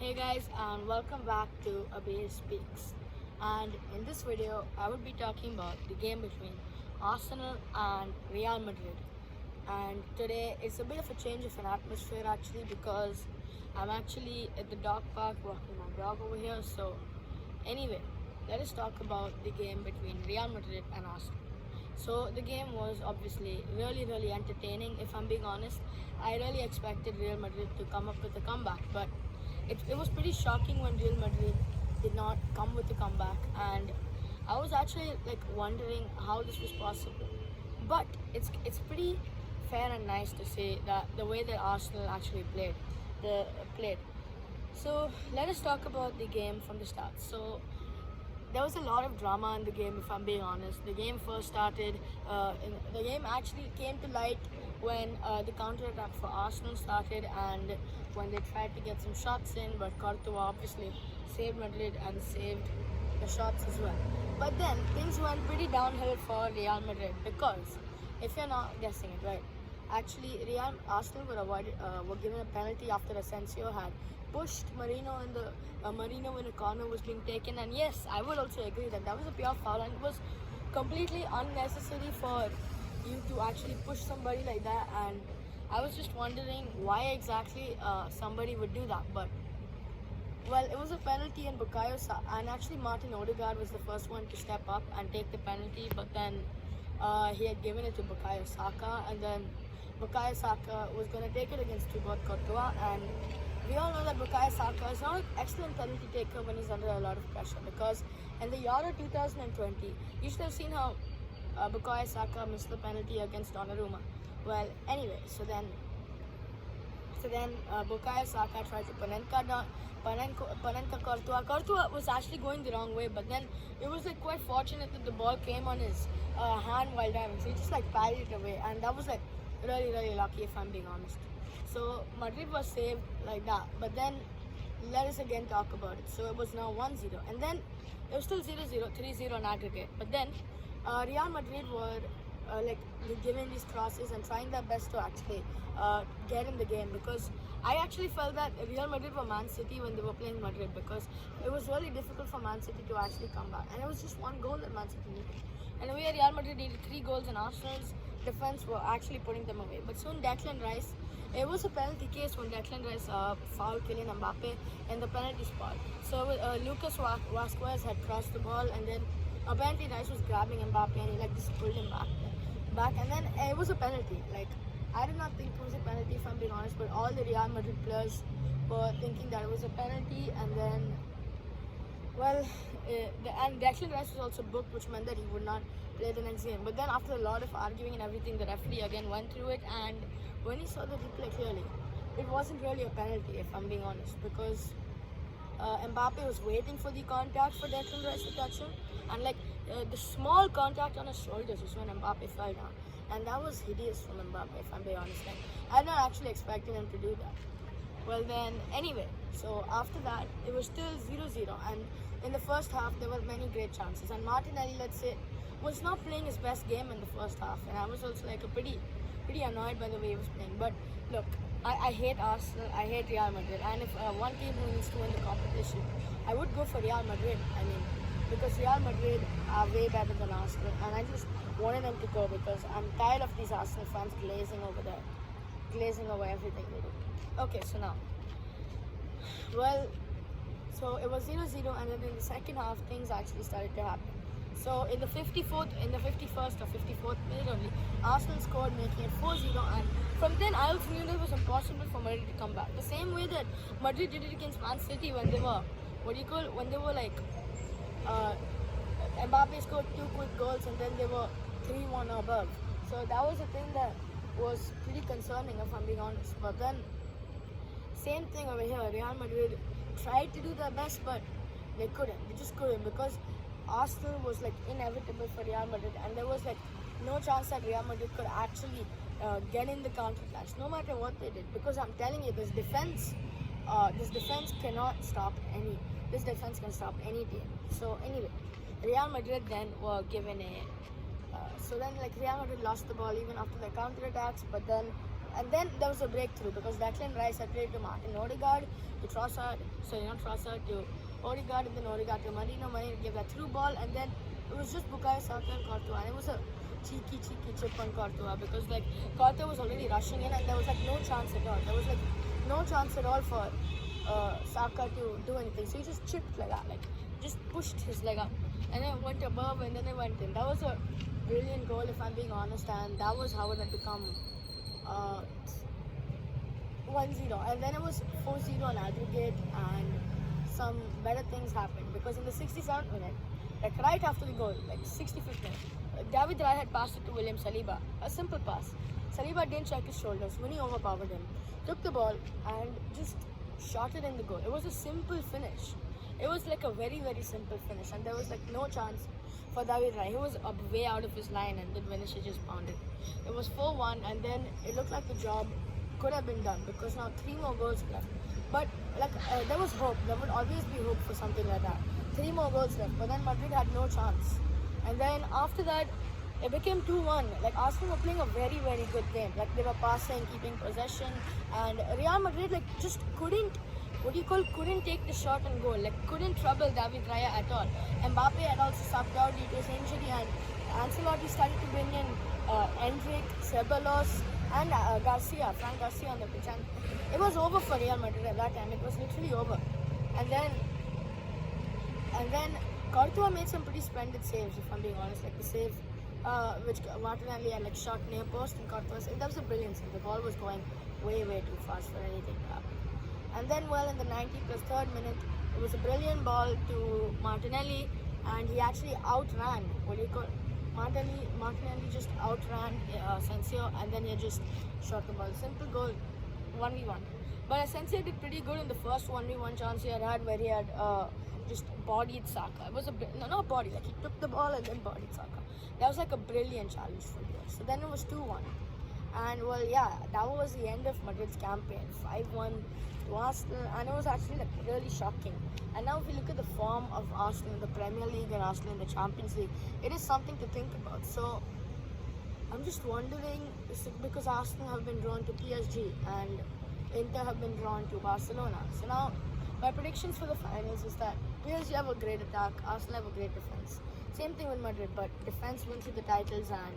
Hey guys, and welcome back to Abir Speaks. And in this video, I would be talking about the game between Arsenal and Real Madrid. And today it's a bit of a change of an atmosphere actually because I'm actually at the dog park walking my dog over here. So anyway, let us talk about the game between Real Madrid and Arsenal. So the game was obviously really entertaining. If I'm being honest, I really expected Real Madrid to come up with a comeback, but it was pretty shocking when Real Madrid did not come with a comeback, and I was actually like wondering how this was possible. But it's pretty fair and nice to say that the way that Arsenal actually played. So let us talk about the game from the start. So there was a lot of drama in the game, if I'm being honest. The game first started, the game actually came to light when the counter attack for Arsenal started and when they tried to get some shots in, but Courtois obviously saved Madrid and saved the shots as well. But then things went pretty downhill for Real Madrid because, if you're not guessing it right, actually Arsenal were given a penalty after Asensio had pushed Marino in the Marino when a corner was being taken, and yes, I would also agree that that was a pure foul and it was completely unnecessary for you to actually push somebody like that. And I was just wondering why exactly somebody would do that. But well, it was a penalty, and and actually Martin Odegaard was the first one to step up and take the penalty, but then he had given it to Bukayo Saka, and then Bukayo Saka was going to take it against Thibaut Courtois, and we all know that Bukayo Saka is not an excellent penalty taker when he's under a lot of pressure, because in the Euro 2020, you should have seen how Bukayo Saka missed the penalty against Donnarumma. Well, anyway, so then Bukayo Saka tried to Panenka Courtois. Courtois was actually going the wrong way, but then it was like quite fortunate that the ball came on his hand while diving, so he just like parried it away, and that was like really lucky, if I'm being honest. So Madrid was saved like that, but then let us again talk about it. So it was now 1-0, and then it was still 0-0, 3-0 in aggregate. But then Real Madrid were like giving these crosses and trying their best to actually get in the game, because I actually felt that Real Madrid were Man City when they were playing Madrid, because it was really difficult for Man City to actually come back, and it was just one goal that Man City needed. And we Real Madrid needed 3 goals, and Arsenal's defense were actually putting them away. But soon Declan Rice, it was a penalty case when Declan Rice fouled Kylian Mbappe in the penalty spot. So Lucas Vazquez had crossed the ball, and then apparently Rice was grabbing Mbappe and he like just pulled him back, and then it was a penalty. Like, I did not think it was a penalty, if I'm being honest, but all the Real Madrid players were thinking that it was a penalty, and then well, and Declan Rice was also booked, which meant that he would not play the next game. But then after a lot of arguing and everything, the referee again went through it, and when he saw the replay clearly, it wasn't really a penalty, if I'm being honest, because Mbappe was waiting for the contact for Declan Rice to touch him, and like the small contact on his shoulders was when Mbappe fell down, and that was hideous from Mbappe, if I'm being honest. Like, I not actually expected him to do that. Well then, anyway, so after that, it was still 0-0, and in the first half, there were many great chances, and Martinelli, let's say, was not playing his best game in the first half, and I was also like pretty annoyed by the way he was playing. But look, I hate Arsenal, I hate Real Madrid, and if one team who needs to win the competition, I would go for Real Madrid. I mean, because Real Madrid are way better than Arsenal, and I just wanted them to go because I'm tired of these Arsenal fans glazing over everything they do. Okay, so now, well, so it was 0-0, and then in the second half, things actually started to happen. So in the 51st or 54th minute only, Arsenal scored, making it 4-0, and from then I also knew that it was impossible for Madrid to come back. The same way that Madrid did it against Man City when they were, like, Mbappe scored 2 quick goals and then they were 3-1 above. So that was a thing that was pretty concerning, if I'm being honest. But then, same thing over here, Real Madrid tried to do their best, but they couldn't. They just couldn't, because Arsenal was like inevitable for Real Madrid, and there was like no chance that Real Madrid could actually get in the counter-attacks, no matter what they did. Because I'm telling you, this defense cannot stop this defense can stop any team. So anyway, Real Madrid then were given a so then like Real Madrid lost the ball even after the counter-attacks, but then And then there was a breakthrough because Declan Rice had played to Martin Odegaard, to Trossard, sorry not Trossard, to Odegaard, and then Odegaard to Marino. Marino gave that through ball, and then it was just Bukayo Saka and Courtois, and it was a cheeky chip on Courtois because like Courtois was already rushing in, and there was like no chance at all. There was like no chance at all for Saka to do anything. So he just chipped like that, like just pushed his leg up, and then went above, and then it went in. That was a brilliant goal, if I'm being honest, and that was how it had become 1-0, and then it was 4-0 on aggregate, and some better things happened because in the 67th minute, like right after the goal, like 65th minute, David Raya had passed it to William Saliba, a simple pass. Saliba didn't check his shoulders, Winnie overpowered him, took the ball and just shot it in the goal. It was a simple finish. It was like a very, very simple finish, and there was like no chance for David Raya. He was way out of his line, and then Vinicius just pounded. It was 4-1, and then it looked like the job could have been done because now 3 more goals left. But like there was hope. There would always be hope for something like that. 3 more goals left, but then Madrid had no chance. And then after that, it became 2-1. Like Arsenal were playing a very, very good game. Like they were passing, keeping possession, and Real Madrid like just couldn't take the shot and goal. Like couldn't trouble David Raya at all. Mbappe had also subbed out due to his injury, and Ancelotti started to bring in Endrick, Ceballos, and Frank Garcia on the pitch. And it was over for Real Madrid at that time. It was literally over. And then Courtois made some pretty splendid saves, if I'm being honest. Like the save which Martinelli had like shot near post, and Courtois, that was a brilliant save. The ball was going way, way too fast for anything to happen. And then, well, in the 90th plus 3rd minute, it was a brilliant ball to Martinelli, and he actually outran, Martinelli just outran Asensio, and then he just shot the ball. Simple goal, 1v1. But Asensio did pretty good in the first 1v1 chance he had where he had just bodied Saka. It was not body, like he took the ball and then bodied Saka. That was like a brilliant challenge for you. So then it was 2-1. And well, yeah, that was the end of Madrid's campaign. 5-1 to Arsenal, and it was actually like really shocking. And now if you look at the form of Arsenal in the Premier League and Arsenal in the Champions League, it is something to think about. So I'm just wondering, is it because Arsenal have been drawn to PSG and Inter have been drawn to Barcelona? So now my predictions for the finals is that PSG have a great attack, Arsenal have a great defense. Same thing with Madrid, but defense wins you the titles and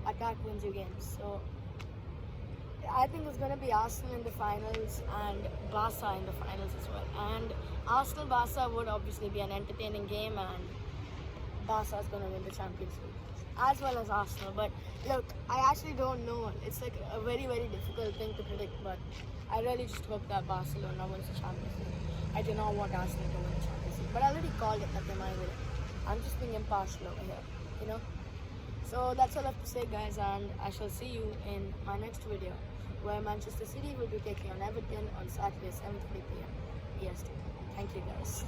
attack wins you games. So I think it's going to be Arsenal in the finals and Barca in the finals as well. And Arsenal-Barca would obviously be an entertaining game, and Barca is going to win the Champions League as well as Arsenal. But look, I actually don't know. It's like a very, very difficult thing to predict, but I really just hope that Barcelona wins the Champions League. I do not want Arsenal to win the Champions League, but I already called it that they might win it. I'm just being impartial over here, you know. So that's all I have to say, guys, and I shall see you in my next video, where Manchester City will be taking on Everton on Saturday, 7:30 p.m. EST. Thank you, guys.